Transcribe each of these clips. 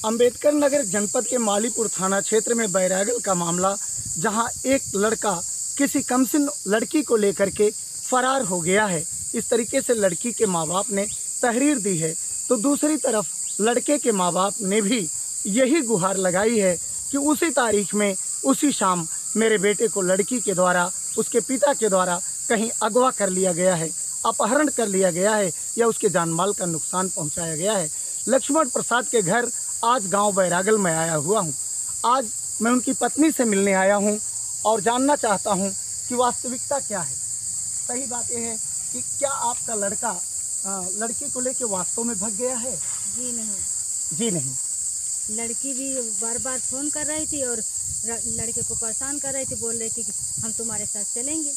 अंबेडकर नगर जनपद के मालीपुर थाना क्षेत्र में बैरागल का मामला, जहां एक लड़का किसी कमसिन लड़की को लेकर के फरार हो गया है। इस तरीके से लड़की के माँ बाप ने तहरीर दी है, तो दूसरी तरफ लड़के के माँ बाप ने भी यही गुहार लगाई है कि उसी तारीख में उसी शाम मेरे बेटे को लड़की के द्वारा, उसके पिता के द्वारा कहीं अगवा कर लिया गया है, अपहरण कर लिया गया है या उसके जान माल का नुकसान पहुंचाया गया है। लक्ष्मण प्रसाद के घर आज गांव बैरागल में आया हुआ हूं। आज मैं उनकी पत्नी से मिलने आया हूं और जानना चाहता हूं कि वास्तविकता क्या है। सही बात यह है कि क्या आपका लड़का लड़की को लेकर वास्तव में भाग गया है? जी नहीं। जी नहीं। लड़की भी बार बार फोन कर रही थी और लड़के को परेशान कर रही थी, बोल रही थी कि हम तुम्हारे साथ चलेंगे।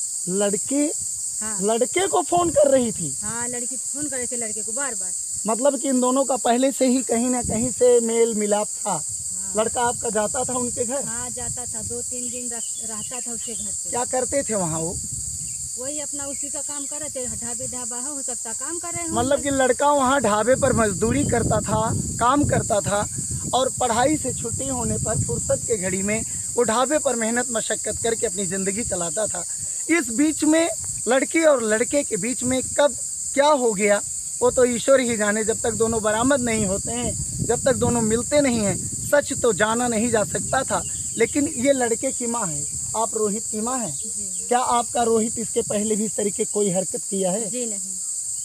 लड़के को फोन कर रही थी? हाँ, लड़की फोन कर रही थी लड़के को बार बार। मतलब कि इन दोनों का पहले से ही कहीं ना कहीं से मेल मिलाप था। हाँ। लड़का आपका जाता था उनके घर? हाँ, जाता था, 2-3 दिन रहता था उसके घर पे। क्या करते थे वहाँ वो? वही अपना उसी का काम कर रहे थे, ढाबा हो सकता काम कर रहे हैं। मतलब कि लड़का वहाँ ढाबे पर मजदूरी करता था, काम करता था, और पढ़ाई से छुट्टी होने पर फुर्सत के घड़ी में वो ढाबे पर मेहनत मशक्कत करके अपनी ज़िंदगी चलाता था। इस बीच में लड़की और लड़के के बीच में कब क्या हो गया वो तो ईश्वर ही जाने। जब तक दोनों बरामद नहीं होते हैं, जब तक दोनों मिलते नहीं हैं, सच तो जाना नहीं जा सकता था। लेकिन ये लड़के की माँ है, आप रोहित की माँ हैं। क्या आपका रोहित इसके पहले भी इस तरीके कोई हरकत किया है? जी नहीं।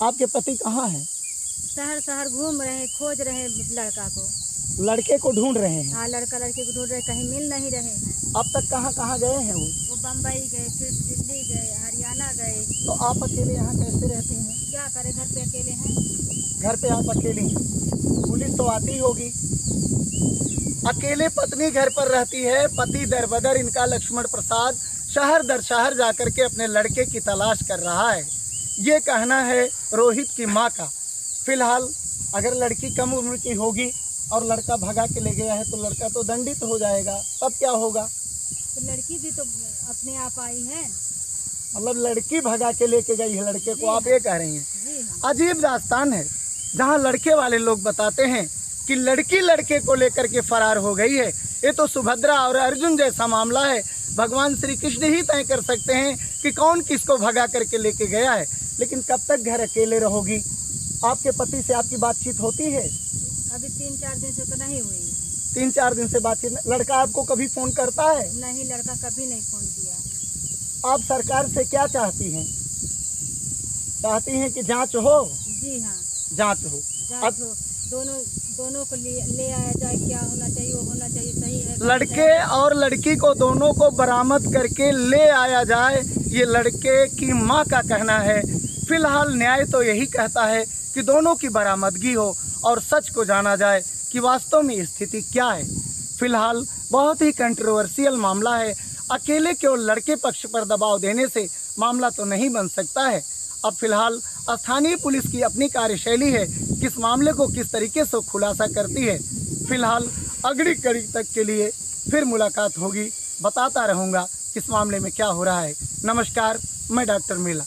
आपके पति कहाँ हैं? शहर घूम रहे हैं, खोज रहे हैं लड़का को। लड़के को ढूंढ रहे हैं? हाँ, लड़के को ढूंढ रहे, कहीं मिल नहीं रहे हैं। अब तक कहाँ कहाँ गए हैं वो बम्बई गए, फिर दिल्ली गए, हरियाणा गए। तो आप अकेले यहाँ कैसे रहती हैं? क्या करें, घर पे अकेले हैं। घर पे आप अकेली हैं, पुलिस तो आती होगी। अकेले पत्नी घर पर रहती है, पति दरबदर इनका लक्ष्मण प्रसाद शहर दर शहर जाकर के अपने लड़के की तलाश कर रहा है। ये कहना है रोहित की माँ का। फिलहाल अगर लड़की कम उम्र की होगी और लड़का भगा के ले गया है तो लड़का तो दंडित हो जाएगा, तब क्या होगा? तो लड़की भी तो अपने आप आई है। मतलब लड़की भगा के लेके गई है लड़के को, आप ये कह रही हैं? अजीब दास्तान है, जहाँ लड़के वाले लोग बताते हैं कि लड़की लड़के को लेकर के फरार हो गई है। ये तो सुभद्रा और अर्जुन जैसा मामला है। भगवान श्री कृष्ण ही तय कर सकते हैं कि कौन किसको भगा करके लेके गया है। लेकिन कब तक घर अकेले रहोगी? आपके पति से आपकी बातचीत होती है? अभी 3-4 दिन से तो नहीं हुई। 3-4 दिन से बातचीत? लड़का आपको कभी फोन करता है? नहीं, लड़का कभी नहीं फोन किया। आप सरकार से क्या चाहती हैं? चाहती हैं कि जांच हो? जी हाँ, जांच हो। जांच हो, दोनों को ले आया जाए। क्या होना चाहिए वो होना चाहिए। सही है, लड़के और लड़की को दोनों को बरामद करके ले आया जाए, ये लड़के की माँ का कहना है। फिलहाल न्याय तो यही कहता है कि दोनों की बरामदगी हो और सच को जाना जाए कि वास्तव में स्थिति क्या है। फिलहाल बहुत ही कंट्रोवर्शियल मामला है। अकेले केवल लड़के पक्ष पर दबाव देने से मामला तो नहीं बन सकता है। अब फिलहाल स्थानीय पुलिस की अपनी कार्यशैली है, किस मामले को किस तरीके से खुलासा करती है। फिलहाल अगली कड़ी तक के लिए फिर मुलाकात होगी, बताता रहूँगा किस मामले में क्या हो रहा है। नमस्कार, मैं डॉक्टर मीला।